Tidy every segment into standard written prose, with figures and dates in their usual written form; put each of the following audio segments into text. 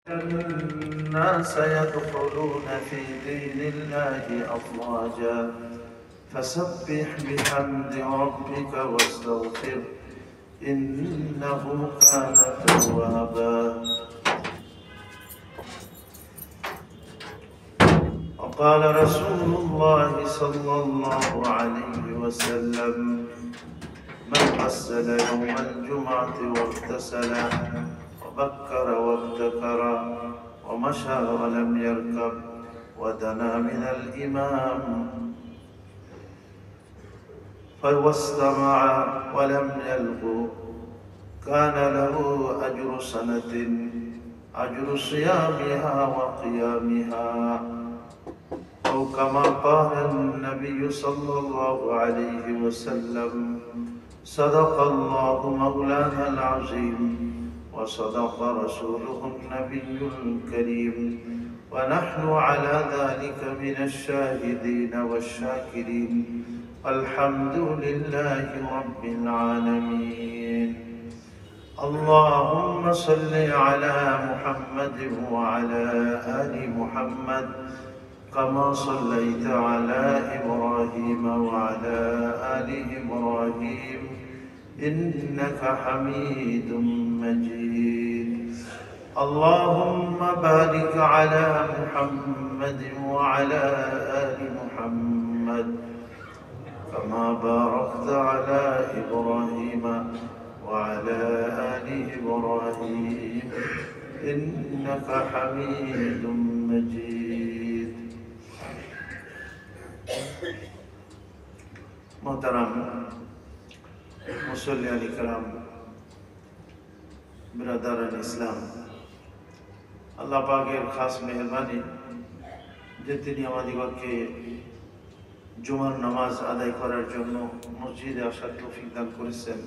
الناس يدخلون في دين الله أفواجا فسبح بحمد ربك واستغفر إنه كان توابا. وقال رسول الله صلى الله عليه وسلم: من غسل يوم الجمعة واغتسل وبكر وابتكر ومشى ولم يركب ودنا من الإمام واستمع ولم يلغو كان له أجر سنة أجر صيامها وقيامها، أو كما قال النبي صلى الله عليه وسلم: صدق الله مولانا العظيم وصدق رسوله النبي الكريم، ونحن على ذلك من الشاهدين والشاكرين، الحمد لله رب العالمين. اللهم صل على محمد وعلى آل محمد كما صليت على إبراهيم وعلى آل إبراهيم إنك حميد مجيد. اللهم بارك على محمد وعلى آل محمد كما باركت على إبراهيم وعلى آل إبراهيم إنك حميد مجيد. محترم মুসল্লিয়ান ইকরাম, বিরাদারান ইসলাম, আল্লাহ পাকের খাস মেহরবানি যে তিনি আমাদিগকে জুমার নামাজ আদায় করার জন্য মসজিদে আসার তৌফিক দান করেছেন।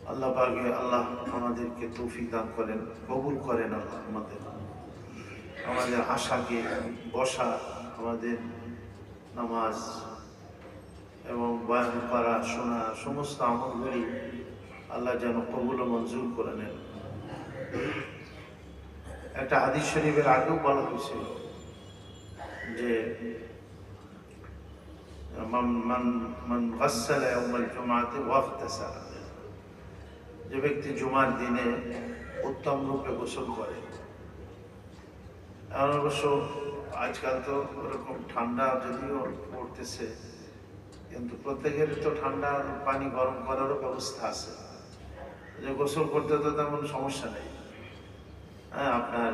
আল্লাহ পাকে আল্লাহ আমাদেরকে তৌফিক দান করেন, কবুল করেন। আল্লাহ আমাদের আশাকে বসা, আমাদের নামাজ এবং বয়ান করা, শোনা, সমস্ত আমলগুলি আল্লাহ যেন কবুল ও মঞ্জুর করে নেন। একটা হাদিস শরীফের আগেও বলা হয়েছিল যে যে ব্যক্তি জুমার দিনে উত্তম রূপে গোসল করে। এখন অবশ্য আজকাল তো ওরকম ঠান্ডা যদিও পড়তেছে, কিন্তু প্রত্যেকের তো ঠান্ডার পানি গরম করারও ব্যবস্থা আছে, যে গোসল করতে তো তেমন সমস্যা নেই। হ্যাঁ, আপনার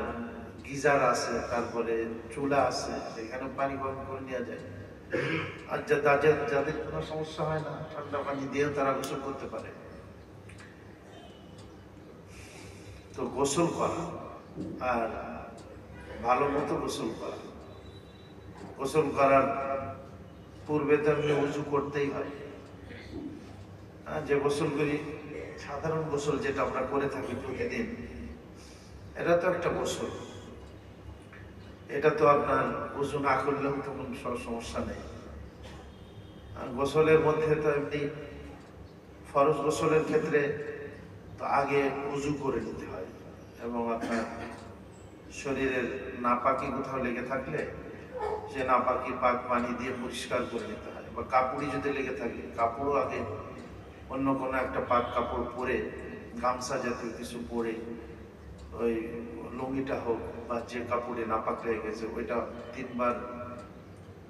গিজার আছে, তারপরে চুলা আছে, সেখানে পানি গরম করে নেওয়া যায়। আর যাদের কোনো সমস্যা হয় না, ঠান্ডা পানি দিয়েও তারা গোসল করতে পারে। তো গোসল করা আর ভালো মতো গোসল করা, গোসল করার পূর্বে তো আপনি উজু করতেই হয়। যে গোসলগুলি সাধারণ গোসল যেটা আমরা করে থাকি প্রতিদিন, এটা তো একটা গোসল। এটা তো আপনার উজু না করলেও তো কোনো সমস্যা নেই। গোসলের মধ্যে তো এমনি ফরজ গোসলের ক্ষেত্রে তো আগে উজু করে নিতে হয়, এবং আপনার শরীরের নাপাকি কোথাও লেগে থাকলে সে নাপাকি পাক পানি দিয়ে পরিষ্কার করে নিতে হয়। বা কাপড়ি যদি লেগে থাকে, কাপড়ও আগে অন্য কোনো একটা পাক কাপড় পরে, গামছা জাতীয় কিছু পরে, ওই লুঙ্গিটা হোক বা যে কাপড়ে নাপাক লেগে গেছে ওইটা 3 বার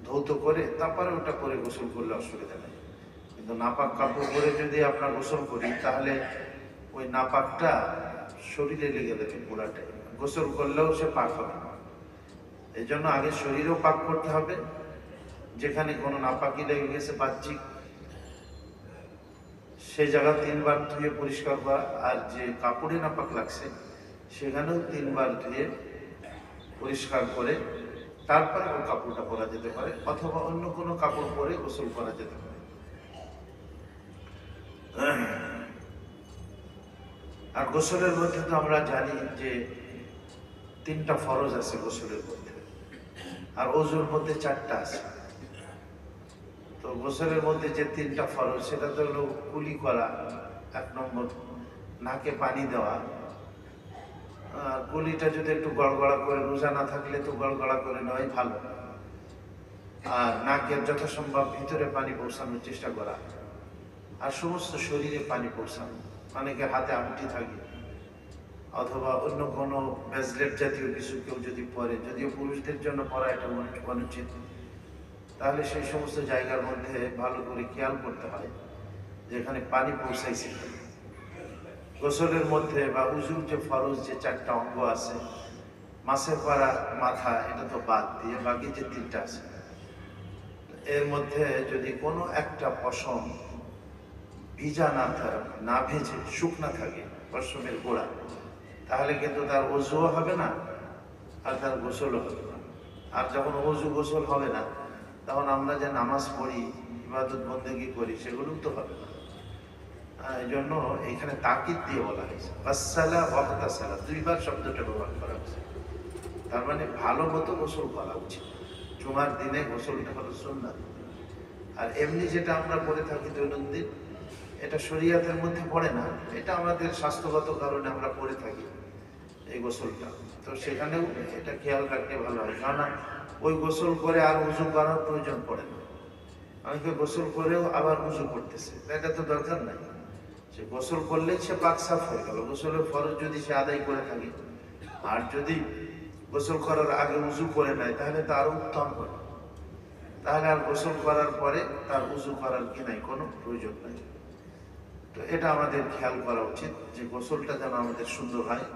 ধৌত করে তারপরে ওটা পরে গোসল করলে অসুবিধা নেই। কিন্তু নাপাক কাপড় পরে যদি আপনার গোসল করি, তাহলে ওই নাপাকটা শরীরে লেগে যাবে পুরাটাই, গোসল করলেও সে পাক হবে না। এই জন্য আগে শরীরও পাক করতে হবে, যেখানে কোনো নাপাকি লেগে গেছে বাহ্যিক, সেই জায়গা 3 বার ধুয়ে পরিষ্কার করা। আর যে কাপড়ে নাপাক লাগছে সেখানেও 3 বার ধুয়ে পরিষ্কার করে তারপরে ওই কাপড়টা পরা যেতে পারে, অথবা অন্য কোনো কাপড় পরে গোসল করা যেতে পারে। আর গোসলের মধ্যে তো আমরা জানি যে 3টা ফরজ আছে গোসলের মধ্যে, আর ওযুর মধ্যে 4টা আছে। তো গোসলের মধ্যে যে 3টা ফরজ, সেটা তো হলো কুলি করা, 1 নম্বর, নাকে পানি দেওয়া, আর গলিটা যদি একটু গড়গড়া করে, রোজা না থাকলে তো গড়গড়া করে নেওয়াই ভালো। আর নাকের যথাসম্ভব ভিতরে পানি পৌঁছানোর চেষ্টা করা, আর সমস্ত শরীরে পানি পৌঁছানো। অনেকের হাতে আংটি থাকে অথবা অন্য কোনো ব্রেসলেট জাতীয় কিছু কেউ যদি পরে, যদিও পুরুষদের জন্য পরা এটা অনুচিত, তাহলে সেই সমস্ত জায়গার মধ্যে ভালো করে খেয়াল করতে হয় যেখানে পানি পৌঁছাইছে। গোসলের মধ্যে বা উজুর যে ফরজ যে 4টা অঙ্গ আছে, মাছের পাড়া, মাথা, এটা তো বাদ দিয়ে বাকি যে 3টা আছে, এর মধ্যে যদি কোনো একটা পশম ভিজা না ভেজে শুকনা থাকে, পশমের গোড়া, তাহলে কিন্তু তার ওযুও হবে না আর তার গোসলও হবে না। আর যখন ওযু গোসল হবে না, তখন আমরা যে নামাজ পড়ি, ইবাদত বন্দেগী করি, সেগুলো তো হবে না। এই জন্য এখানে তাকিদ দিয়ে বলা হয়েছে গাসসালা ওয়াগতাসালা, 2বার শব্দটা ব্যবহার করা হয়েছে। তার মানে ভালো মতো গোসল করা উচিত। জুমার দিনে গোসলটা হলো সুন্নাত। আর এমনি যেটা আমরা করে থাকি দৈনন্দিন, এটা শরীয়তের মধ্যে পড়ে না, এটা আমাদের স্বাস্থ্যগত কারণে আমরা করে থাকি এই গোসলটা। তো সেখানেও এটা খেয়াল রাখতে ভালো হয়, কারণ ওই গোসল করে আর উজু করার প্রয়োজন পড়ে না। অনেকে গোসল করেও আবার উজু করতেছে, এটা তো দরকার নাই। সে গোসল করলেই সে পাক সাফ হয়ে গেল। গোসলের ফরজ যদি সে আদায় করে থাকে, আর যদি গোসল করার আগে উজু করে নেয়, তাহলে তো আরো উত্তম হয়। তাহলে আর গোসল করার পরে তার উজু করার কি নাই, কোনো প্রয়োজন নাই। তো এটা আমাদের খেয়াল করা উচিত যে গোসলটা যেন আমাদের সুন্দর হয়,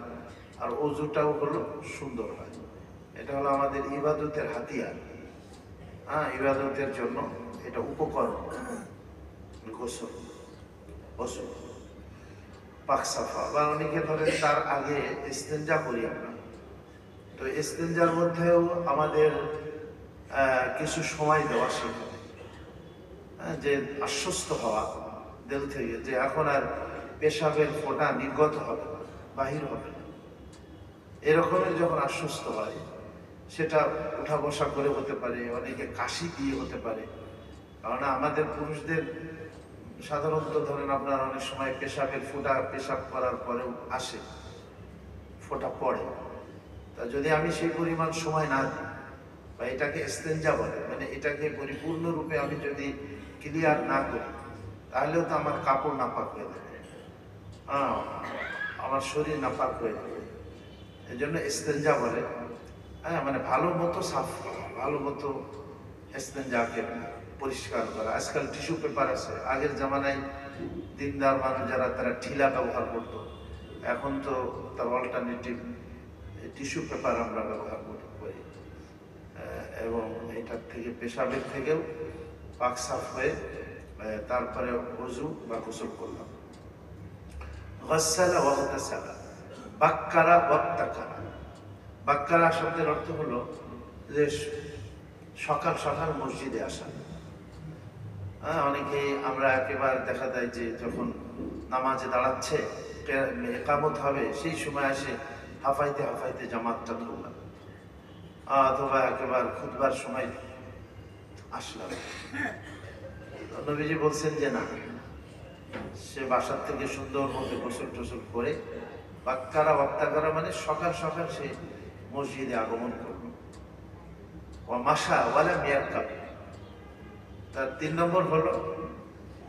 আর উজুটাও হলো সুন্দর হয়। এটা হলো আমাদের ইবাদতের হাতিয়ার। ইবাদতের জন্য এটা উপকরণ। গোসল, গোসল, পাক সাফা, বা অনেকে ধরেন তার আগে ইস্তেঞ্জা করি আমরা। তো ইস্তেঞ্জার মধ্যেও আমাদের কিছু সময় দেওয়া সেখানে, যে আশ্বস্ত হওয়া দিল থেকে যে এখন আর পেশাবের ফোঁটা নির্গত হবে না, বাহির হবে না, এরকমের যখন আশ্বস্ত হয়, সেটা উঠা বসা করে হতে পারে, অনেকে কাশি দিয়ে হতে পারে। কারণ আমাদের পুরুষদের সাধারণত ধরেন আপনার অনেক সময় পেশাবের ফোঁটা পেশাব করার পরেও আসে, ফোঁটা পড়ে। তা যদি আমি সেই পরিমাণ সময় না দিই, বা এটাকে ইস্তেঞ্জা বলে, মানে এটাকে পরিপূর্ণরূপে আমি যদি ক্লিয়ার না করি, তাহলেও তো আমার কাপড় নাপাক হয়ে যাবে, আমার শরীর নাপাক হয়ে যাবে। এই জন্য ইস্তেঞ্জা বলে, মানে ভালো মতো সাফ করা, ভালো মতো ইস্তেঞ্জাকে পরিষ্কার করা। আজকাল টিস্যু পেপার আছে, আগের জামানায় দিনদার মানুষ যারা, তারা ঠিলা ব্যবহার করত, এখন তো তার অল্টারনেটিভ টিস্যু পেপার আমরা ব্যবহার করি। এবং এটার থেকে পেশাবের থেকেও পাক সাফ হয়ে তারপরে ওযু বা গোসল করলাম। গাসসালা ওয়াগতাসালা, বাক্কারা ওয়াত্তাকারা। বাক্কারা শব্দের অর্থ হলো যে সকাল সকাল মসজিদে আসা। অনেকে আমরা একেবারে দেখা যায় যে যখন নামাজে দাঁড়াচ্ছে, ইকামত হবে, সেই সময় আসে হাফাইতে হাফাইতে জামাতটা ধরলাম, অথবা একেবারে খুতবার সময় আসলাম। নবীজি বলছেন যে না, সে বাসার থেকে সুন্দর মতো গোসল টোসল করে বাক্কারা ওয়াত্তাকারা, মানে সকাল সকাল সে মসজিদে আগমন করল। মাসা ওয়ালা মিয়ারকাব। তার 3 নম্বর হলো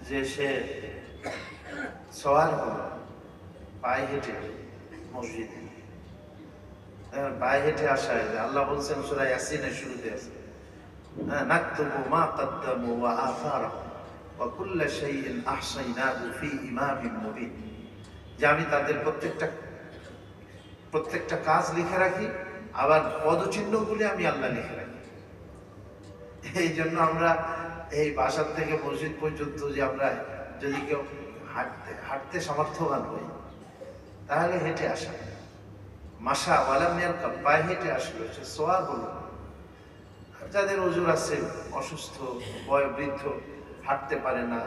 যে সে সওয়ার হলো, পায়ে হেঁটে মসজিদে। পায়ে হেঁটে আসায় আল্লাহ বলছেন সূরা ইয়াসিনের শুরুতে আছে, নাকতুবু মা কদ্দামু ওয়া আসারাহু ওয়া কুল্লা শাইইন আহসাইনাহু ফি ইমামিন মুবিন। যে আমি তাদের প্রত্যেকটা কাজ লিখে রাখি, আবার পদচিহ্নগুলি আমি আল্লাহ লিখে রাখি। এই জন্য আমরা এই বাসার থেকে মসজিদ পর্যন্ত যে আমরা যদি কেউ হাঁটতে সামর্থ্যবান হই, তাহলে হেঁটে আসা। মাসা ওয়ালা মিয়ারকাব, পায়ে হেঁটে আসলো, সে সোয়ার হলো। যাদের ওজুর আছে, অসুস্থ, বৃদ্ধ, হাঁটতে পারে না,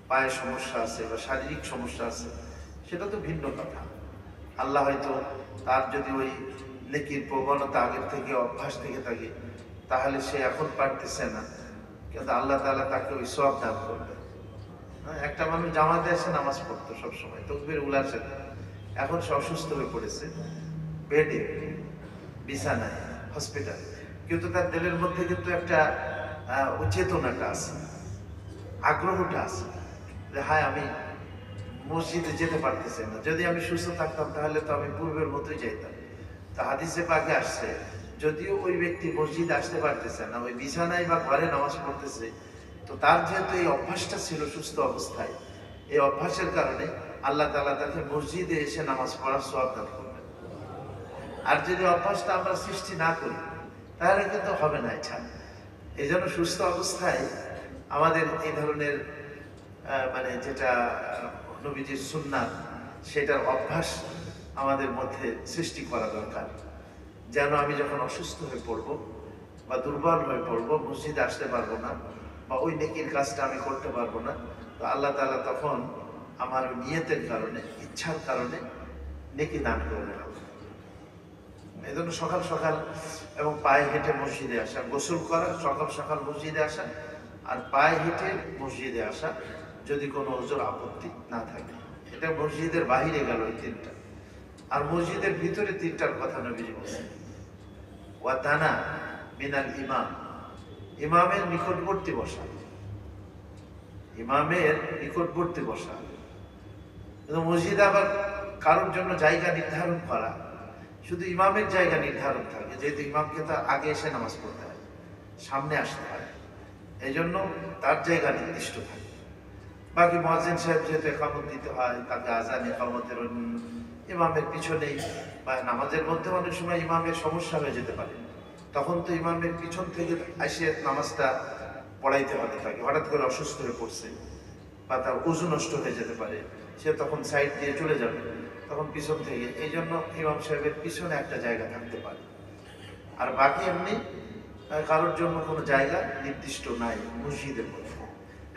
পায়ে সমস্যা আছে বা শারীরিক সমস্যা আছে, সেটা তো ভিন্ন কথা। আল্লাহ হয়তো তার যদি ওই নেকির প্রবণতা আগের থেকে অভ্যাস থেকে থাকে, তাহলে সে এখন পারতেছে না, কিন্তু আল্লাহ তাআলা তাকে ওই সওয়াব দান করবে। একটা মানুষ জামাতে এসে নামাজ পড়তো সবসময় তাকবীর উলার সাথে, এখন সে অসুস্থ হয়ে পড়েছে, বেডে, বিছানায়, হসপিটালে, কিন্তু তার দিলের মধ্যে কিন্তু একটা চেতনাটা আছে, আগ্রহটা আছে যে হায় আমি মসজিদে যেতে পারতেছি না, যদি আমি সুস্থ থাকতাম তাহলে তো আমি পূর্বের মতোই যাইতাম। তো হাদিসে পাকে আসছে যদিও ওই ব্যক্তি মসজিদে আসতে পারতেছে না, ওই বিছানায় বা ঘরে নামাজ পড়তেছে, তো তার যেহেতু এই অভ্যাসটা ছিল সুস্থ অবস্থায়, এই অভ্যাসের কারণে আল্লাহ তাআলা তাকে মসজিদে এসে নামাজ পড়ার সওয়াব দান করবেন। আর যদি অভ্যাসটা আমরা সৃষ্টি না করি তাহলে কিন্তু হবে না। এই জন্য সুস্থ অবস্থায় আমাদের এই ধরনের মানে যেটা নবীজির সুন্নাত, সেটার অভ্যাস আমাদের মধ্যে সৃষ্টি করা দরকার, যেন আমি যখন অসুস্থ হয়ে পড়ব বা দুর্বল হয়ে পড়ব, মসজিদে আসতে পারবো না বা ওই নেকির কাজটা আমি করতে পারবো না, তো আল্লাহ তাআলা তখন আমার নিয়তের কারণে, ইচ্ছার কারণে নেকি দান করবেন। এই জন্য সকাল সকাল এবং পায়ে হেঁটে মসজিদে আসা, গোসল করা, সকাল সকাল মসজিদে আসা আর পায়ে হেঁটে মসজিদে আসা, যদি কোনো ওজোর আপত্তি না থাকে। এটা মসজিদের বাহিরে গেল এই তিনটা। আর মসজিদের ভিতরে তিনটার কথা নবীজি বলছেন, ওয়া দানা মিনাল ইমাম, ইমামের নিকটবর্তী বসা, ইমামের নিকটবর্তী বসা। কিন্তু মসজিদে আবার কারোর জন্য জায়গা নির্ধারণ করা, শুধু ইমামের জায়গা নির্ধারণ থাকে, যেহেতু ইমামকে তো আগে এসে নামাজ পড়তে হয়, সামনে আসতে হয়, এই জন্য তার জায়গা নির্দিষ্ট থাকে। বাকি মুয়াজ্জিন সাহেব যেহেতু ইকামত দিতে হয়, তাকে আজান ইকামতের ইমামের পিছনেই, বা নামাজের মধ্যে অনেক সময় ইমামের সমস্যা হয়ে যেতে পারে, তখন তো ইমামের পিছন থেকে এসে নামাজটা পড়াইতে হবে তাকে। হঠাৎ করে অসুস্থ হয়ে পড়ছে বা তার ওযু নষ্ট হয়ে যেতে পারে, সে তখন সাইড দিয়ে চলে যাবে, তখন পিছন থেকে, এই জন্য ইমাম সাহেবের পিছনে একটা জায়গা থাকতে পারে। আর বাকি এমনি কারোর জন্য কোনো জায়গা নির্দিষ্ট নাই মসজিদের মধ্যে।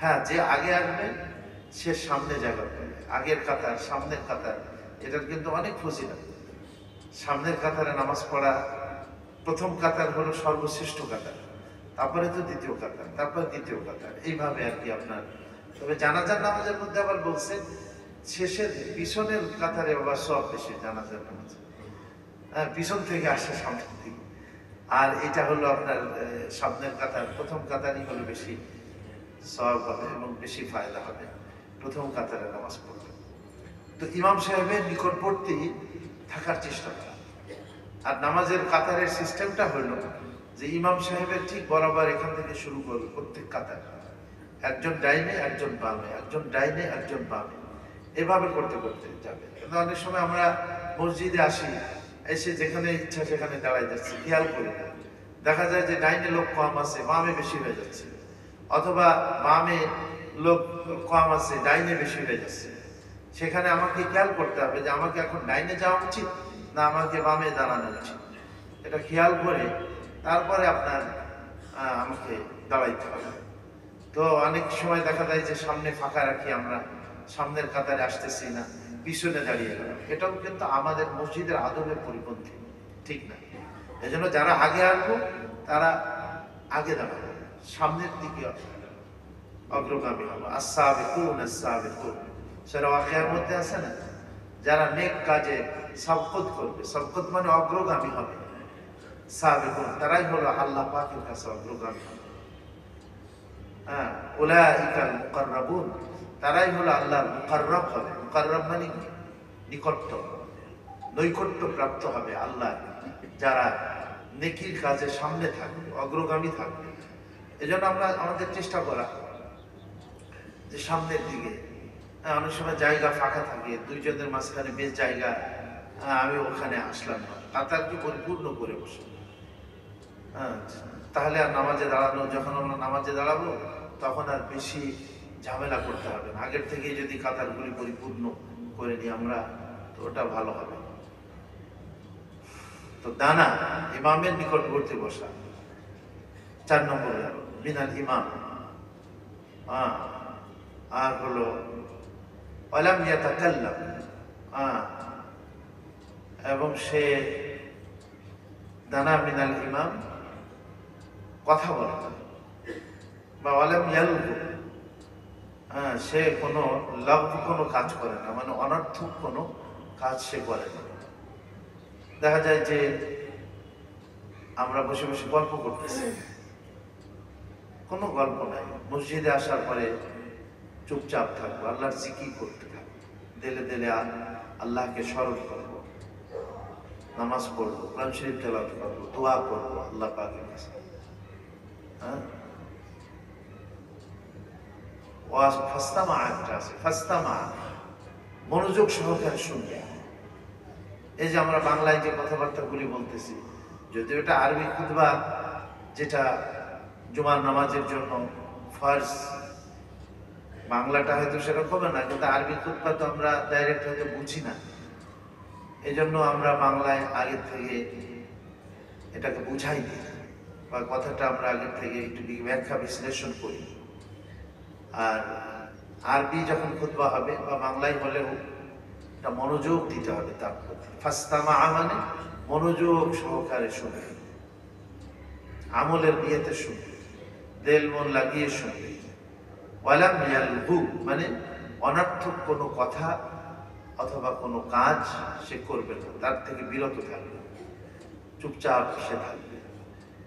হ্যাঁ, যে আগে আসবে সে সামনে জায়গা পাবে, আগের কাতার, সামনের কাতার, এটার কিন্তু অনেক ফজিলত। সামনের কাতারে নামাজ পড়া, প্রথম কাতার হলো সর্বশ্রেষ্ঠ কাতার, তারপরে তো দ্বিতীয় কাতার, তারপরে দ্বিতীয় কাতার, এইভাবে আর কি আপনার। তবে জানাজার নামাজের মধ্যে আবার বলছেন শেষের পিছনের কাতারে আবার সব বেশি জানাজার নামাজ, পিছন থেকে আসে সামনের দিকে। আর এটা হলো আপনার সামনের কাতার, প্রথম কাতারই হলো বেশি সওয়াব হবে এবং বেশি ফায়দা হবে, প্রথম কাতারে নামাজ পড়বে। তো ইমাম সাহেবের নিকটবর্তী থাকার চেষ্টা করা। আর নামাজের কাতারের সিস্টেমটা হলো যে ইমাম সাহেবের ঠিক বরাবর এখান থেকে শুরু করবে প্রত্যেক কাতার, একজন ডাইনে একজন বামে, একজন ডাইনে একজন বামে, এভাবে করতে করতে যাবে। কিন্তু অনেক সময় আমরা মসজিদে আসি, এসে যেখানে ইচ্ছা সেখানে দাঁড়াই যাচ্ছে, খেয়াল করি না, দেখা যায় যে ডাইনে লোক কম আছে, বামে বেশি হয়ে যাচ্ছে, অথবা বামে লোক কম আছে, ডাইনে বেশি হয়ে যাচ্ছে। সেখানে আমাকে খেয়াল করতে হবে যে আমাকে এখন ডাইনে যাওয়া উচিত না আমাকে বামে দাঁড়ানো উচিত। এটা খেয়াল করে তারপরে আপনার আমাকে দাঁড়াইতে হবে। তো অনেক সময় দেখা যায় যে সামনে ফাঁকা রাখি আমরা, সামনের কাতারে আসতেছি না, পিছনে দাঁড়িয়ে গেলাম, এটাও কিন্তু আমাদের মসজিদের আদবের পরিপন্থী, ঠিক না। এই জন্য যারা আগে আসবো তারা আগে দাঁড়াবো, সামনের দিকে অগ্রগামী হবো। আস-সাবিকুন আস-সাবিকুন, সূরা ওয়াকিয়ার মধ্যে আছে না, যারা নেক কাজে সাবকত করবে, সাবকত মানে অগ্রগামী হবে, সাবিকুন তারাই হলো আল্লাহ পাকের কাছে অগ্রগামী হবে। হ্যাঁ, উলাইকাল মুকাররাবুন, তারাই হলো আল্লাহর মুকাররব হবে। মুকাররব মানে নিকট্য, নৈকট্য প্রাপ্ত হবে আল্লাহ, যারা নেকির কাজে সামনে থাকবে, অগ্রগামী থাকবে। এজন্য আমরা আমাদের চেষ্টা করা যে সামনের দিকে, অনেক সময় জায়গা ফাঁকা থাকে, দুইজনের মাঝখানে বেশ জায়গা, আমি ওখানে আসলাম না, কাতারকে পরিপূর্ণ করে বসে, তাহলে আর নামাজে দাঁড়ানো, যখন আমরা নামাজে দাঁড়াবো তখন আর বেশি ঝামেলা করতে হবে না। আগের থেকেই যদি কাতারগুলি পরিপূর্ণ করে নিই আমরা, তো ওটা ভালো হবে। তো দানা, ইমামের নিকটবর্তী বসা, 4 নম্বরে মিনাল ইমাম। আর হলো ওয়ালাম ইয়াতাকাল্লাম, এবং সে দানা মিনাল ইমাম, কথা বলে না, বা ওয়ালাম ইয়ালগু, সে কোনো লাঘু কোনো কাজ করে না, মানে অনর্থক কোনো কাজ সে করে না। দেখা যায় যে আমরা বসে বসে গল্প করতেছি, কোনো গল্প নাই। মসজিদে আসার পরে চুপচাপ থাকবো, আল্লাহর জিকির করতে থাকবো, দিলে দিলে আল্লাহকে স্মরণ করবো, নামাজ পড়বো, কোরআন শরীফ তেলাওয়াত করবো, দোয়া করবো আল্লাহ পাকের কাছে। হ্যাঁ, ওয়াজ ফাস্তামা একটা আছে, ফাস্তামা মনোযোগ সহকারে শুনবে। এই যে আমরা বাংলায় যে কথাবার্তাগুলি বলতেছি, যদিও এটা আরবি খুতবা, যেটা জুমার নামাজের জন্য ফার্জ, বাংলাটা হয়তো সেরকম না, কিন্তু আরবি খুতবা তো আমরা ডাইরেক্ট হয়তো বুঝি না। এই জন্য আমরা বাংলায় আগের থেকে এটাকে বুঝাই দিই, বা কথাটা আমরা আগের থেকে একটু ব্যাখ্যা বিশ্লেষণ করি। আর আরবি যখন খুতবা হবে বা বাংলায় হলেও এটা মনোযোগ দিতে হবে তার প্রতি। ফাস্তামা মানে মনোযোগ সহকারে শুনবে, আমলের নিয়তে শুনবে, দিল মন লাগিয়ে শুনবে। ওয়ালাম ইয়ালগু মানে অনর্থক কোনো কথা অথবা কোনো কাজ সে করবে না, তার থেকে বিরত থাকবে, চুপচাপ সে থাকবে।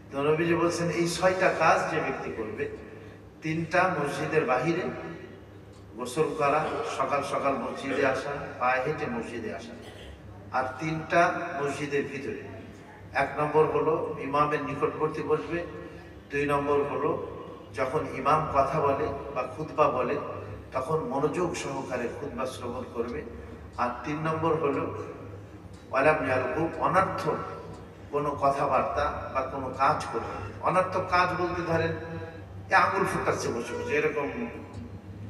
তো নবীজি বলছেন এই 6টা কাজ যে ব্যক্তি করবে, 3টা মসজিদের বাহিরে গোসল করা, সকাল সকাল মসজিদে আসা, পায়ে হেঁটে মসজিদে আসা, আর 3টা মসজিদের ভিতরে। 1 নম্বর হলো ইমামের নিকটবর্তী বসবে, 2 নম্বর হলো যখন ইমাম কথা বলে বা খুতবা বলে তখন মনোযোগ সহকারে খুতবা শ্রবণ করবে, আর 3 নম্বর হলো ওয়ালাম ইয়ালগু অনর্থক কোনো কথাবার্তা বা কোনো কাজ করবে। অনর্থক কাজ বলতে ধরেন আঙ্গুল ফুটাচ্ছে বসে বসে, এরকম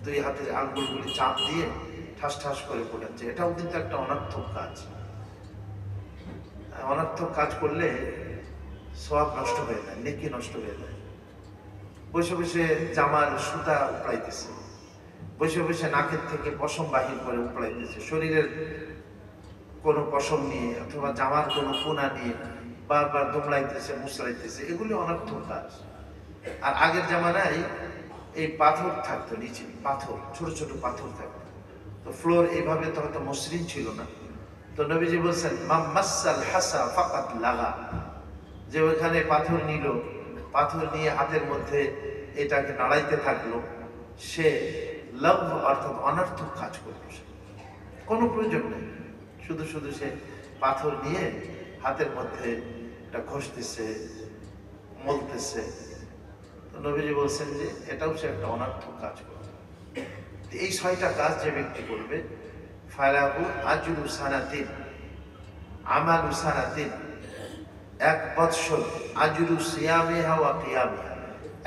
2 হাতের আঙ্গুলগুলি চাপ দিয়ে ঠাস ঠাস করে ফোটাচ্ছে, এটাও কিন্তু একটা অনর্থক কাজ। অনর্থক কাজ করলে সওয়াব নষ্ট হয়ে যায়, নেকি নষ্ট হয়ে যায়। বসে বসে জামার সুতা উপড়াইতেছে, বসে বসে নাকের থেকে পশম বাহির করে উপড়াইতেছে, শরীরের কোনো পশম নিয়ে অথবা জামার কোনো কোনা নিয়ে বারবার দুমড়াইতেছে, মুচড়াইতেছে, এগুলি অনর্থক কাজ। আর আগের জামানায় এই পাথর থাকতো, নিচে পাথর, ছোট ছোট পাথর থাকতো, তো ফ্লোর এইভাবে তো হয়তো মসৃণ ছিল না। তো নবীজি বলছেন মাম্মাসাল হাসা ফাকাত লাগা, যে ওইখানে পাথর নিল, পাথর নিয়ে হাতের মধ্যে এটাকে নাড়াইতে থাকলো, সে লভ অর্থাৎ অনর্থক কাজ করলো, কোনো প্রয়োজন নেই, শুধু শুধু সে পাথর নিয়ে হাতের মধ্যে এটা ঘষতেছে, মলতেছে। তো নবীজি বলছেন যে এটাও সে একটা অনর্থক কাজ করবে। এই 6টা কাজ যে ব্যক্তি করবে, ফালাহু আজরু সানাতিন আমালু সানাতিন, 1 বৎসর, আজরু সিয়ামিহা ওয়া কিয়ামিহা,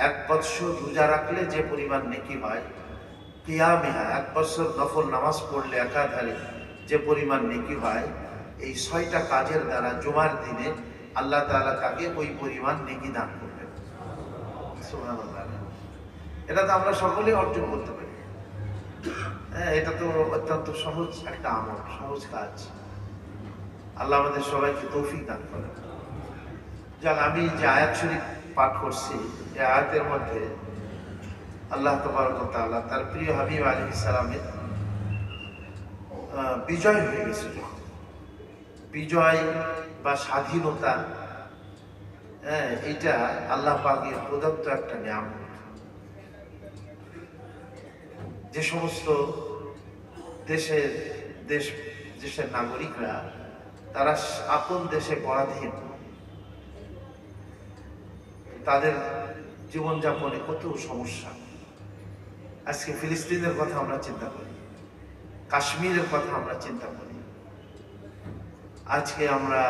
1 বৎসর রোজা রাখলে যে পরিমাণ নেকি হয়, কিয়ামিহা 1 বছর নফল নামাজ পড়লে একাধারে যে পরিমাণ নেকি হয়, এই 6টা কাজের দ্বারা জুমার দিনে আল্লাহ তাআলা তাকে ওই পরিমাণ নেকি দান করবেন। সুবহানাল্লাহ, এটা তো আমরা সকলেই অর্জন করতে পারি। হ্যাঁ, এটা তো অত্যন্ত সহজ একটা আমল, সহজ কাজ। আল্লাহ আমাদের সবাইকে তৌফিক দান করেন। যাক, আমি যে আয়াত শরীফ পাঠ করছি, এই আয়াতের মধ্যে আল্লাহ তাবারক ওয়া তাআলা তার প্রিয় হাবিব আলাইহিস সালামের বিজয় হয়ে গেছে, বিজয় বা স্বাধীনতা, হ্যাঁ, এটা আল্লাহ পাকের প্রদত্ত একটা নিয়ামত। যে সমস্ত দেশের নাগরিকরা তারা আপন দেশে পরাধীন, তাদের জীবনযাপনে কত সমস্যা। আজকে ফিলিস্তিনের কথা আমরা চিন্তা করি, কাশ্মীরের কথা আমরা চিন্তা করি, আজকে আমরা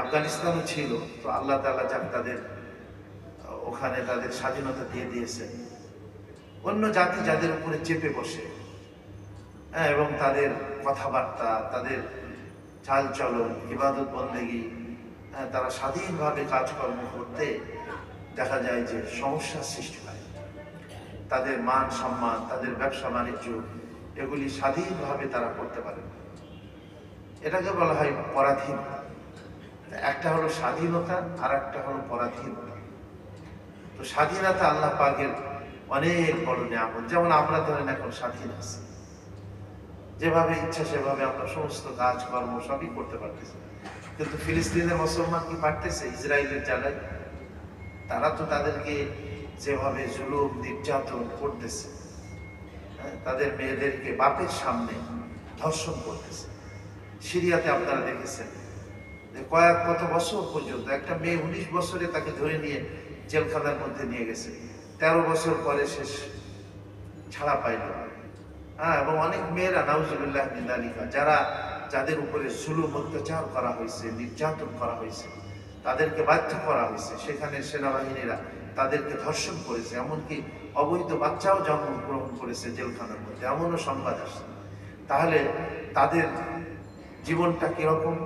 আফগানিস্তানও ছিল, তো আল্লাহ তাআলা যাক তাদের ওখানে তাদের স্বাধীনতা দিয়ে দিয়েছে। অন্য জাতি যাদের উপরে চেপে বসে, হ্যাঁ, এবং তাদের কথাবার্তা, তাদের চালচলন, ইবাদত বন্দেগী, হ্যাঁ, তারা স্বাধীনভাবে কাজকর্ম করতে দেখা যায় যে সমস্যার সৃষ্টি হয়। তাদের মান সম্মান, তাদের ব্যবসা বাণিজ্য, এগুলি স্বাধীনভাবে তারা করতে পারে। এটাকে বলা হয় পরাধীনতা। একটা হলো স্বাধীনতা, আর একটা হলো পরাধীনতা। তো স্বাধীনতা আল্লাহ পাকের অনেক বড় নিয়ামত। যেমন আমরা ধরেন এখন স্বাধীন আছি, যেভাবে ইচ্ছা সেভাবে আমরা সমস্ত কাজ কর্ম সবই করতে পারতেছি। কিন্তু ফিলিস্তিনের মুসলমান কি পারতেছে ইসরায়েলের জ্বালায়? তারা তো তাদেরকে যেভাবে জুলুম নির্যাতন করতেছে, তাদের মেয়েদেরকে বাপের সামনে ধর্ষণ করতেছে। সিরিয়াতে আপনারা দেখেছেন যে কত বছর পর্যন্ত একটা মেয়ে 19 বছরে তাকে ধরে নিয়ে জেলখানার মধ্যে নিয়ে গেছে, 13 বছর পরে শেষ ছাড়া পাইল। এবং অনেক মেয়েরা নাউজুবিল্লাহ মিন যালিকা, যাদের উপরে জুলুম অত্যাচার করা হয়েছে, নির্যাতন করা হয়েছে, তাদেরকে বাধ্য করা হয়েছে, সেখানে সেনাবাহিনীরা তাদেরকে ধর্ষণ করেছে, এমনকি অবৈধ বাচ্চাও জন্মগ্রহণ করেছে জেলখানার মধ্যে, এমনও সংবাদ আসছে। তাহলে তাদের জীবনটা কিরকম,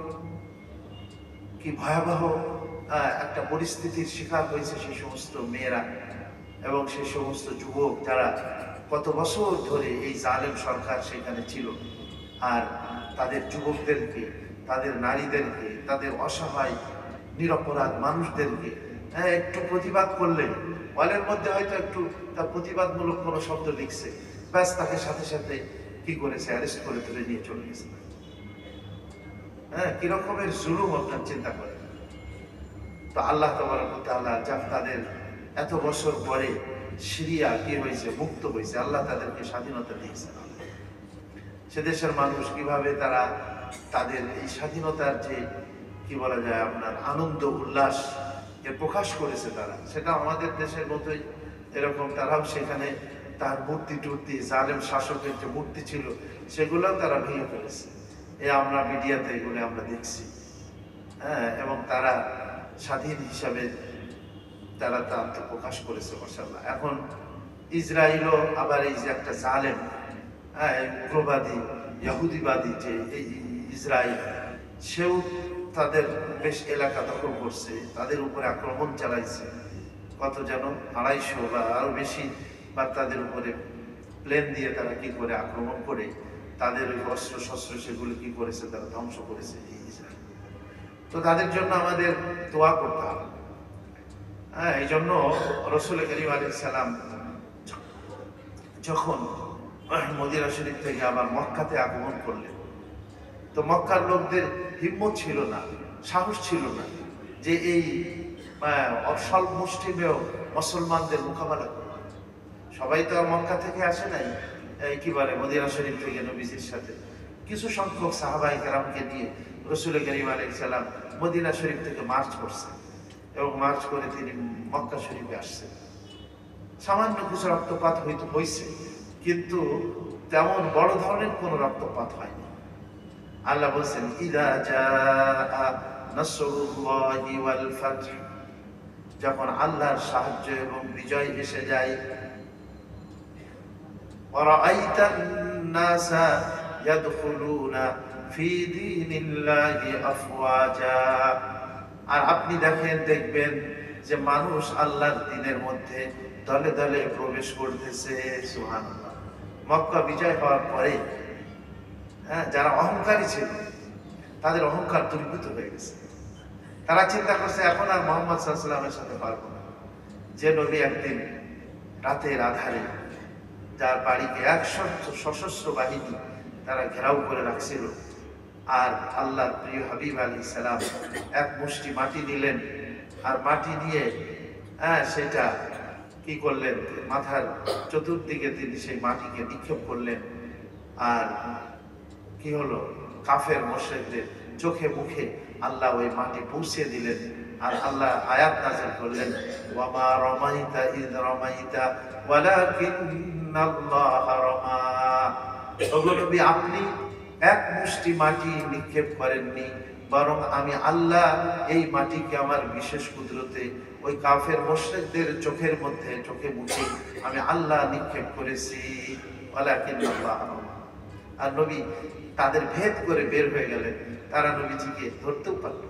কি ভয়াবহ একটা পরিস্থিতির শিকার হয়েছে সেই সমস্ত মেয়েরা এবং সেই সমস্ত যুবক, যারা কত বছর ধরে এই জালেম সরকার সেখানে ছিল। আর তাদের যুবকদেরকে, তাদের নারীদেরকে, তাদের অসহায় নিরপরাধ মানুষদেরকে একটু প্রতিবাদ করলে, ওয়ালের মধ্যে হয়তো একটু তার প্রতিবাদমূলক কোনো শব্দ লিখছে, ব্যাস তাকে সাথে সাথে কি করেছে, অ্যারেস্ট করে তুলে নিয়ে চলে গেছে। কি রকমের জুলুম আপনার চিন্তা করেন। তো আল্লাহ তাবারক ওয়া তাআলা তাদের এত বছর পরে সিরিয়া কি হয়েছে, মুক্ত হয়েছে, আল্লাহ তাদেরকে স্বাধীনতা দিয়েছে। সে দেশের মানুষ কিভাবে তারা তাদের এই স্বাধীনতার যে কি বলা যায় আপনার আনন্দ উল্লাস এর প্রকাশ করেছে, তারা সেটা আমাদের দেশের মতোই এরকম তারাও সেখানে তার মূর্তি টুর্তি, জালেম শাসকের যে মূর্তি ছিল সেগুলোও তারা ভেঙে ফেলেছে। আমরা মিডিয়াতে এগুলো আমরা দেখছি। এবং তারা স্বাধীন হিসাবে তারা তা আত্মপ্রকাশ করেছে মাশাআল্লাহ। এখন ইসরায়েলও আবার এই যে একটা জালেম উগ্রবাদী ইহুদিবাদী যে এই ইসরায়েল, সেও তাদের বেশ এলাকা দখল করছে, তাদের উপরে আক্রমণ চালাইছে। কত যেন 250 বা আরো বেশি বার তাদের উপরে প্লেন দিয়ে তারা কি করে আক্রমণ করে তাদের ওই অস্ত্র শস্ত্র সেগুলো কি করেছে, তারা ধ্বংস করেছে এই ইসরায়েল। তো তাদের জন্য আমাদের দোয়া করতে হবে। এই জন্য রাসূল কারীম আলাইহিস সালাম যখন মদিনা শরীফ থেকে আবার মক্কাতে আগমন করলেন, তো মক্কার লোকদের হিম্মত ছিল না, সাহস ছিল না যে এই স্বল্প মুষ্টিমেয় মুসলমানদের মোকাবেলা করবে। সবাই তো আর মক্কা থেকে আসে নাই, কি বলে মদিনা শরীফ থেকে নবীজির সাথে কিছু সংখ্যক সাহাবায়ে কেরামকে নিয়ে রাসূল কারীম আলাইহিস সালাম মদিনা শরীফ থেকে মার্চ করছেন এবং মার্চ করে তিনি মক্কা শরীফে আসছেন। সামান্য কিছু রক্তপাত হয়েছে, কিন্তু তেমন বড় ধরনের কোন রক্তপাত হয়নি। আল্লাহ বলছেন ইযা জাআ নাসরুল্লাহি ওয়াল ফাতহ, যখন আল্লাহর সাহায্য এবং বিজয় এসে যায়, ওয়া রাআইতান নাসা ইয়াদখুলুনা ফি দীনিল্লাহি আফওয়াজা, আর আপনি দেখবেন যে মানুষ আল্লাহর দ্বীনের মধ্যে দলে দলে প্রবেশ করতেছে। সুবহানাল্লাহ। মক্কা বিজয় হওয়ার পরে যারা অহংকারী ছিল তাদের অহংকার দূরীভূত হয়ে গেছে। তারা চিন্তা করছে এখন আর মুহাম্মদ সাল্লাল্লাহু আলাইহি ওয়াসাল্লামের সাথে পারবো না। যে নবী একদিন রাতের আধারে যার বাড়িকে 100 সশস্ত্র বাহিনী তারা ঘেরাও করে রাখছিল, আর আল্লাহর প্রিয় হাবিব আলাইহিস সালাম এক মুষ্টি মাটি নিলেন, আর মাটি নিয়ে সেটা কি করলেন, মাথার চতুর্দিকে তিনি সেই মাটিকে নিক্ষেপ করলেন। আর কি হলো, কাফের মুশরিকদের চোখে মুখে আল্লাহ ওই মাটি পৌঁছে দিলেন। আর আল্লাহ আয়াত নাযিল করলেন ওয়া মা রামাইতা ইয রামাইতা ওয়ালাকিন্নাল্লাহা রামা, ওগো নবী আপনি এক মুষ্টি মাটি নিক্ষেপ করেননি, বরং আমি আল্লাহ এই মাটিকে আমার বিশেষ কুদরতে ওই কাফের মুশরিকদের চোখের মধ্যে চোখে মুখে আমি আল্লাহ নিক্ষেপ করেছি। ওয়ালাকিন্নাল্লাহা রামা। আর নবী তাদের ভেদ করে বের হয়ে গেলেন, তারা নবীজিকে ধরতেও পারল।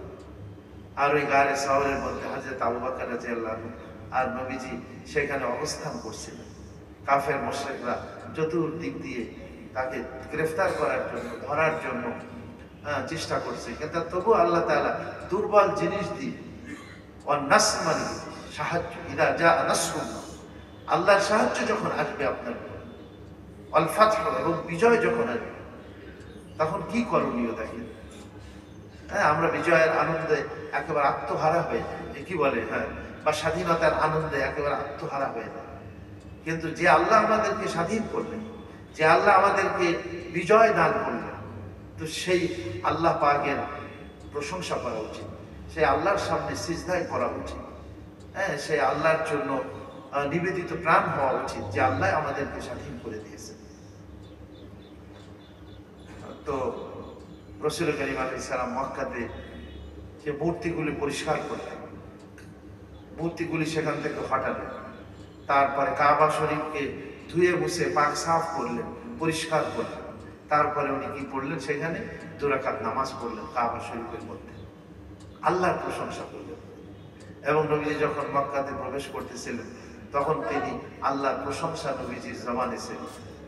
আর ওই গারে সাওরের মধ্যে হযরত আবু বকর রাদিয়াল্লাহু আনহু আর নবীজি সেখানে অবস্থান করছিলেন। কাফের মুশরিকরা চতুর্দিক দিয়ে তাকে গ্রেফতার করার জন্য, ধরার জন্য চেষ্টা করছে, কিন্তু তবু আল্লাহ তাআলা দুর্বল জিনিস দিয়ে নাসমান সাহায্য, ইদা জা নাসরুল্লাহ, আল্লাহর সাহায্য যখন আসবে আপনার, আল ফাতহ এবং বিজয় যখন আসবে, তখন কি করণীয় দেখেন। হ্যাঁ, আমরা বিজয়ের আনন্দে একেবারে আত্মহারা হয়ে যাই, কি বলে, হ্যাঁ, বা স্বাধীনতার আনন্দে একেবারে আত্মহারা হয়ে যায়। কিন্তু যে আল্লাহ আমাদেরকে স্বাধীন করলেন, যে আল্লাহ আমাদেরকে বিজয় দান করলেন, তো সেই আল্লাহ পাকের প্রশংসা করা উচিত, সেই আল্লাহর সামনে সিজদায় করা উচিত। হ্যাঁ, সেই আল্লাহর জন্য নিবেদিত প্রাণ হওয়া উচিত, যে আল্লাহ আমাদেরকে স্বাধীন করে দিয়েছেন। তো রাসূল কারীম আলাইহিস সালাম মক্কাতে যে মূর্তিগুলি পরিষ্কার করলেন, মূর্তিগুলি সেখান থেকে হটালেন, তারপরে কাবা শরীফকে ধুয়ে মুছে পাক সাফ করলেন, পরিষ্কার করলেন। তারপরে উনি কি পড়লেন, সেখানে 2 রাকাত নামাজ পড়লেন কাবা শরীফের মধ্যে, আল্লাহর প্রশংসা করলেন। এবং নবীজি যখন মক্কাতে প্রবেশ করতেছিলেন, তখন তিনি আল্লাহর প্রশংসা নবীজির জবানে ছিল,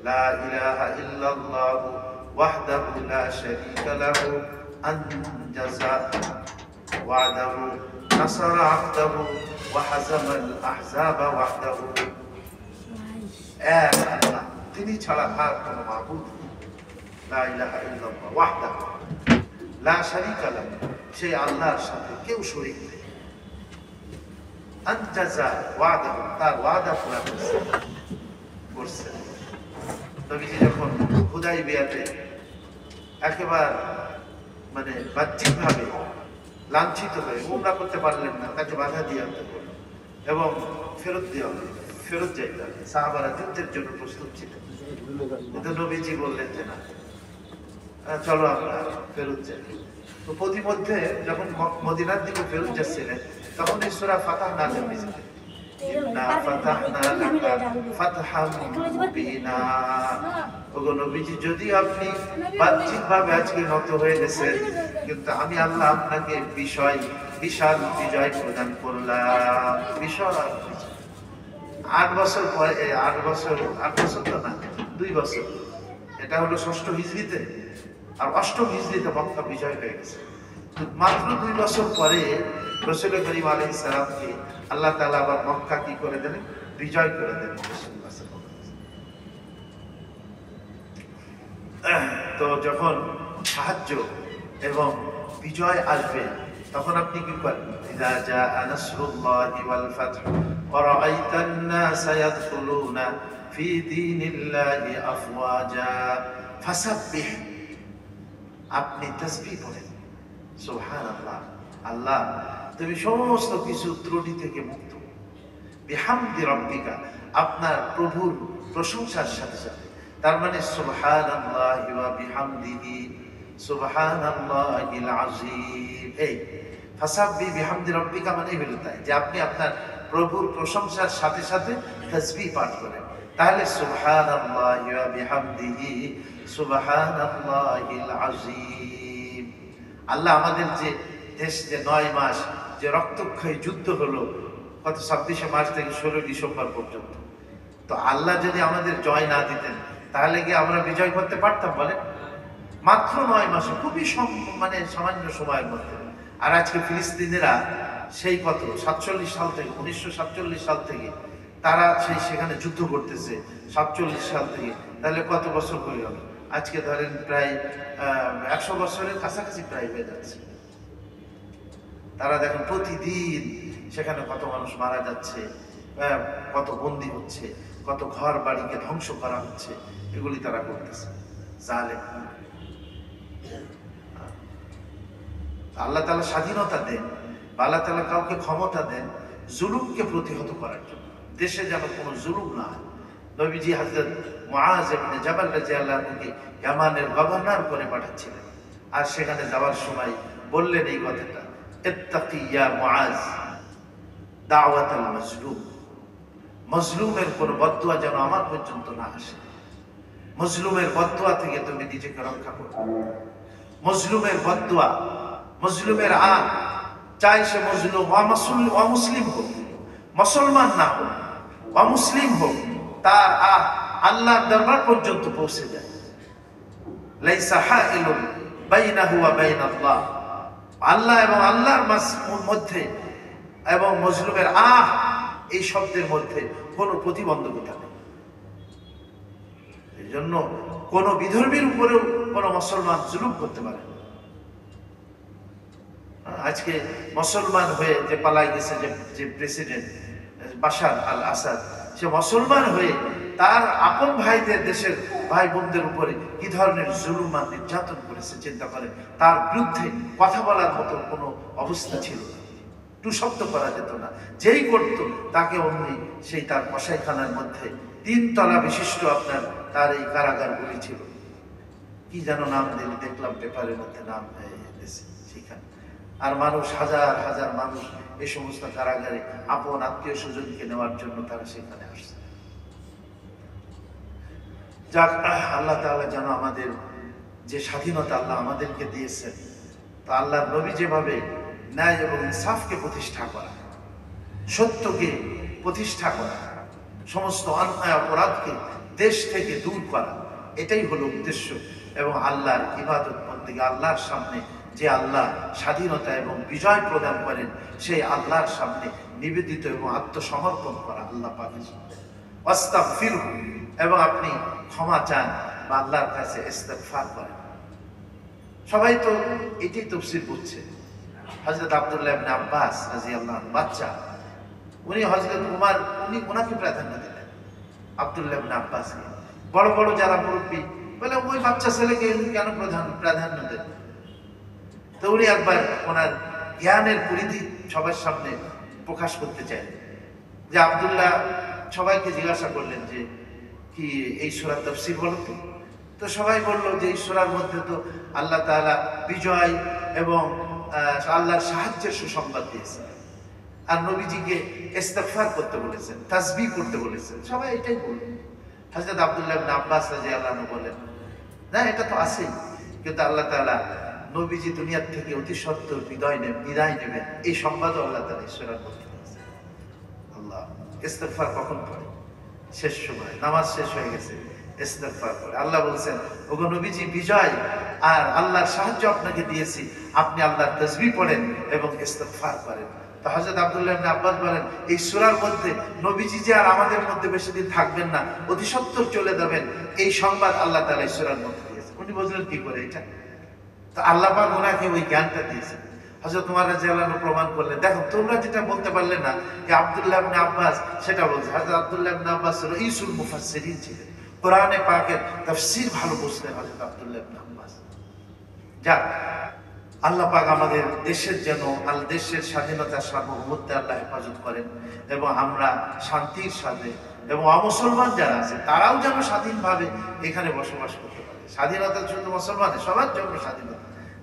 লা ইলাহা ইল্লাল্লাহু ওয়াহদাহু লা শারীকা লাহু আনজাযা ওয়া'দাহু নাসারা 'abদাহু ওয়া হাযামাল আহযাবা ওয়াহদাহু। এক আল্লাহ, তিনি ছাড়া আর কোনো মাবুদ নেই। লা ইলাহা ইল্লাল্লাহ ওয়াহদাহু লা শারীকা লাহু, সেই আল্লাহর সাথে কেউ শরীক নেই। আনজাযা ওয়া'দাহু, তার ওয়াদা পুরা করছেন। নবীজি যখন হুদায়বিয়াতে একেবারে মানে বাহ্যিকভাবে লাঞ্ছিত হয়ে উমরা করতে পারলেন না, তাকে বাধা দিয়ে আনতে হলো এবং ফেরত যাইতে হবে। সাহাবারা যুদ্ধের জন্য প্রস্তুত ছিলেন, কিন্তু নবীজি বললেন যে না, চলো আমরা ফেরত যাই। তো প্রতিমধ্যে যখন মদিনার দিকে ফেরত যাচ্ছিলেন, তখন এই সূরা ফাতহ নাযিল হয়েছে, ইন্না ফাতাহনা লাকা ফাতহাম মুবিনা। ওগো নবীজি, যদি আপনি বাহ্যিকভাবে আজকে নত হয়ে গেছেন, কিন্তু আমি আল্লাহ আপনাকে বিশাল বিজয় প্রদান করলাম, বিশাল। 8 বছর পরে, 8 বছর তো না, 2 বছর, এটা হলো 6ষ্ঠ হিজরিতে, আর 8ম হিজরিতে মক্কা বিজয় হয়ে গেছে। মাত্র 2 বছর পরে রাসূল কারীম আলাইহিস সালামকে আল্লাহ তাআলা আবার মক্কা কি করে দিলেন, বিজয় করে দিলেন। তো যখন সাহায্য এবং বিজয় আসবে, তখন আপনি কি করবেন, ইযা জাআ নাসরুল্লাহি ওয়াল ফাতহ ওয়া রাআইতান নাসা ইয়াদখুলুনা ফি দীনিল্লাহি আফওয়াজা ফাসাব্বিহ, আপনি তাসবিহ পড়েন, সুবহানাল্লাহ, আল্লাহ তুমি সমস্ত কিছু ত্রুটি থেকে মুক্ত, বিহামদি রাব্বিকা, আপনার প্রভুর প্রশংসার সাথে সাথে। তার মানে সুবহানাল্লাহি ওয়া বিহামদিহি সুবহানাল্লাহিল আযীম। এই ফাসাব্বিহ বিহামদি রাব্বিকা মানে হলো তাই যে আপনি আপনার প্রভুর প্রশংসার সাথে সাথে তাসবিহ পাঠ করেন, তাহলে সুবহানাল্লাহি ওয়া বিহামদিহি সুবহানাল্লাহিল আযীম। আল্লাহ আমাদের যে দেশ, যে 9 মাস যে রক্তক্ষয়ী যুদ্ধ হলো, কত 26শে মার্চ থেকে 16 ডিসেম্বর পর্যন্ত, তো আল্লাহ যদি আমাদের জয় না দিতেন, তাহলে কি আমরা বিজয় করতে পারতাম বলেন? মাত্র 9 মাসে, খুবই মানে সামান্য সময়ের মধ্যে। আর আজকে ফিলিস্তিনিরা সেই কত 47 সাল থেকে, 1947 সাল থেকে তারা সেখানে যুদ্ধ করতেছে, 47 সাল থেকে, তাহলে কত বছর হয়ে গেল? আজকে ধরেন প্রায় 100 বছরের কাছাকাছি প্রায় হয়ে যাচ্ছে। তারা দেখেন প্রতিদিন সেখানে কত মানুষ মারা যাচ্ছে, কত বন্দী হচ্ছে, কত ঘর বাড়িকে ধ্বংস করা হচ্ছে, এগুলি তারা করতেছে। জালেম। আল্লাহ তাআলা স্বাধীনতা দেন, আল্লাহ তাআলা কাউকে ক্ষমতা দেন জুলুমকে প্রতিহত করার জন্য, দেশে যেন কোনো জুলুম না হয়। নবীজি হযরত মুআজ ইবনে জাবাল রাদিয়াল্লাহু আনহুকে ইয়ামানের গভর্নর করে পাঠাচ্ছিলেন, আর সেখানে যাওয়ার সময় বললেন এই কথাটা, ইত্তাকি ইয়া মুআজ দাওয়াতাল মাজলুম, মজলুমের কোন বদদুয়া যেন আমার পর্যন্ত না আসে। মজলুমের বদদুয়া থেকে তুমি নিজেকে রক্ষা করো। মজলুমের বদদুয়া, মজলুমের চাই সে মজলুম অমুসলিম হোক, মুসলমান না হোক, অমুসলিম হোক, তার আল্লাহর দরবার পর্যন্ত পৌঁছে যায়। লাইসা হাইলুন বাইনাহু ওয়া বাইনাল্লাহ, আল্লাহ এবং আল্লাহর মধ্যে এবং মজলুমের এই শব্দের মধ্যে কোনো প্রতিবন্ধকতা নেই। এই জন্য কোনো বিধর্মীর উপরেও কোনো মুসলমান জুলুম করতে পারে না। আজকে মুসলমান হয়ে যে পালাই গেছে যে প্রেসিডেন্ট বাশার আল আসাদ, সে মুসলমান হয়ে তার আপন ভাইদের, দেশের ভাই বোনদের উপরে কি ধরনের জুলুম আর নির্যাতন করেছে চিন্তা করেন। তার বিরুদ্ধে কথা বলার মতো কোনো অবস্থা ছিল না, টু শব্দ করা যেত না। যেই করতো তাকে অমনি সেই তার কসাইখানার মধ্যে 3 তলা বিশিষ্ট আপনার তার এই কারাগারগুলি ছিল, কি যেন নাম দিলে দেখলাম পেপারের মধ্যে নাম সেখানে। আর মানুষ হাজার হাজার মানুষ এই সমস্ত কারাগারে আপন আত্মীয় স্বজনকে নেওয়ার জন্য তারা সেখানে আসছে। যাক, আল্লাহ তাআলা যেন আমাদের যে স্বাধীনতা আল্লাহ আমাদেরকে দিয়েছেন, তা আল্লাহর নবী যেভাবে ন্যায় এবং ইনসাফকে প্রতিষ্ঠা করা, সত্যকে প্রতিষ্ঠা করা, সমস্ত অন্যায় অপরাধকে দেশ থেকে দূর করা, এটাই হলো উদ্দেশ্য। এবং আল্লাহর ইবাদত বন্দেগী, আল্লাহর সামনে যে আল্লাহ স্বাধীনতা এবং বিজয় প্রদান করেন, সেই আল্লাহর সামনে নিবেদিত এবং আত্মসমর্পণ করা আল্লাহ পাকের সামনে। ওয়াস্তাগফিরহু, এবং আপনি ক্ষমা চান বা আল্লাহর কাছে ইস্তিগফার করেন। সবাই তো এটাই তাফসীর বুঝছে। হযরত আব্দুল্লাহ ইবনে আব্বাস রাদিয়াল্লাহু আনহু বাচ্চা, উনি হযরত উমর ওনাকে প্রাধান্য দিলেন, আব্দুল্লাহ ইবনে আব্বাসকে। বড় বড় যারা মুরব্বী বলে ওই বাচ্চা ছেলেকে কেন প্রাধান্য দেন? তো উনি একবার ওনার জ্ঞানের পরিধি সবার সামনে প্রকাশ করতে চাইলেন। যে আব্দুল্লাহ সবাইকে জিজ্ঞাসা করলেন যে কি এই সূরার তাফসীর বলো তো। তো সবাই বললো যে এই সূরার মধ্যে তো আল্লাহ তাআলা বিজয় এবং আল্লাহর সাহায্যের সুসংবাদ দিয়েছেন, আর নবীজিকে ইস্তিগফার করতে বলেছেন, তাসবিহ করতে বলেছেন। সবাই এটাই বলল। হযরত আব্দুল্লাহ ইবনে আব্বাস রাদিয়াল্লাহু আনহু বলেন, না এটা তো আছেই, কিন্তু আল্লাহ তাআলা নবীজি দুনিয়ার থেকে অতি সত্বর বিদায় নেবেন, এই সংবাদও আল্লাহ তাআলা সূরার মধ্যে দিয়েছেন। আল্লাহ ইস্তিগফার কখন পড়ে? শেষ সময়, নামাজ শেষ হয়ে গেছে, ইস্তিগফার করে আল্লাহ বলছেন, ওগো নবীজি বিজয় আর আল্লাহর সাহায্য আপনাকে দিয়েছি, আপনি আল্লাহর তাসবিহ পড়েন এবং ইস্তিগফার করেন। তো হযরত আব্দুল্লাহ ইবনে আব্বাস বলেন, এই সূরার মধ্যে নবীজি যে আর আমাদের মধ্যে বেশি দিন থাকবেন না, অতি সত্বর চলে যাবেন, এই সংবাদ আল্লাহ তাআলা এই সূরার মধ্যে দিয়েছেন। উনি বুঝলেন কি করে এটা? তো আল্লাহ পাক ওনাকে ওই জ্ঞানটা দিয়েছেন। হযরত উমর রাদিয়াল্লাহু আনহু প্রমাণ করলেন, দেখো তোমরা যেটা বলতে পারলে না যে আব্দুল্লাহ ইবনে আব্বাস, সেটা বলছে। হযরত আব্দুল্লাহ ইবনে আব্বাস রাইসুল মুফাসসিরিন ছিলেন, কোরআনে পাকের তাফসীর ভালো বুঝতেন হযরত আব্দুল্লাহ ইবনে আব্বাস। যাক, আল্লাহ পাক আমাদের দেশের যেন দেশের স্বাধীনতা সার্বভৌমত্বে আল্লাহ হেফাজত করেন, এবং আমরা শান্তির সাথে, এবং অমুসলমান যারা আছে তারাও যেন স্বাধীনভাবে এখানে বসবাস করতে পারে। স্বাধীনতা শুধু মুসলমানের, সবার জন্য স্বাধীনতা,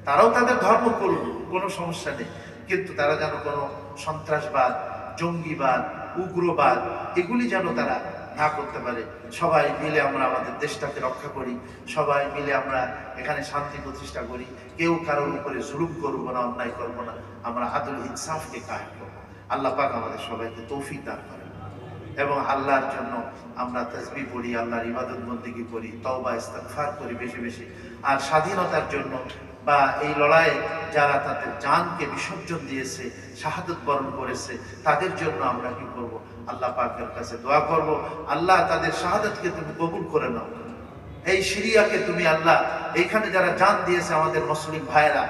তারাও তাদের ধর্ম করুন, কোনো সমস্যা নেই, কিন্তু তারা যেন কোনো সন্ত্রাসবাদ, জঙ্গিবাদ, উগ্রবাদ এগুলি যেন তারা না করতে পারে। সবাই মিলে আমরা আমাদের দেশটাকে রক্ষা করি, সবাই মিলে আমরা এখানে শান্তি প্রতিষ্ঠা করি, কেউ কারোর উপরে জুলুম করবো না, অন্যায় করবো না, আমরা আদল ইনসাফকে কায়েম করবো। আল্লাহ পাক আমাদের সবাইকে তৌফিক দান করেন, এবং আল্লাহর জন্য আমরা তাসবিহ পড়ি, আল্লাহর ইবাদত বন্দেগী করি, তওবা ইস্তিগফার করি বেশি বেশি। আর স্বাধীনতার জন্য বা এই লড়াইয়ে যারা তাদের জানকে বিসর্জন দিয়েছে, শাহাদত বরণ করেছে, তাদের জন্য আমরা কি করব? আল্লাহ পাকের কাছে দোয়া করব, আল্লাহ তাদের শাহাদতকে তুমি কবুল করে নাও। এই সিরিয়াকে তুমি আল্লাহ, এইখানে যারা জান দিয়েছে আমাদের মুসলিম ভাইয়েরা,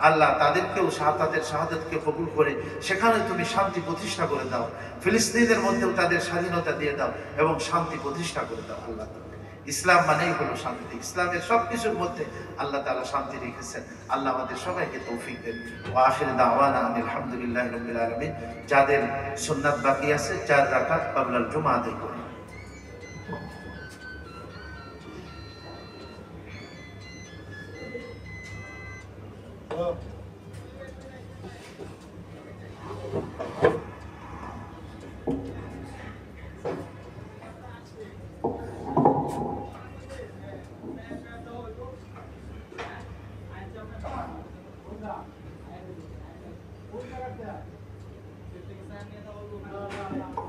আল্লাহ তাদেরকেও তাদের শাহাদতকে কবুল করে সেখানে তুমি শান্তি প্রতিষ্ঠা করে দাও। ফিলিস্তিনের মধ্যেও তাদের স্বাধীনতা দিয়ে দাও এবং শান্তি প্রতিষ্ঠা করে দাও। আল্লাহ, ইসলাম মানেই হলো শান্তি, ইসলামের সবকিছুর মধ্যে আল্লাহ তাআলা শান্তি রেখেছেন। আল্লাহ আমাদের সবাইকে তৌফিক দেন। ওয়া আখির দাওয়ানা আলহামদুলিল্লাহি রাব্বিল আলামিন। যাদের সুন্নাত বাকি আছে 4 রাকাত ক্বাবলাল জুমআ আদায় করুন। Terima kasih.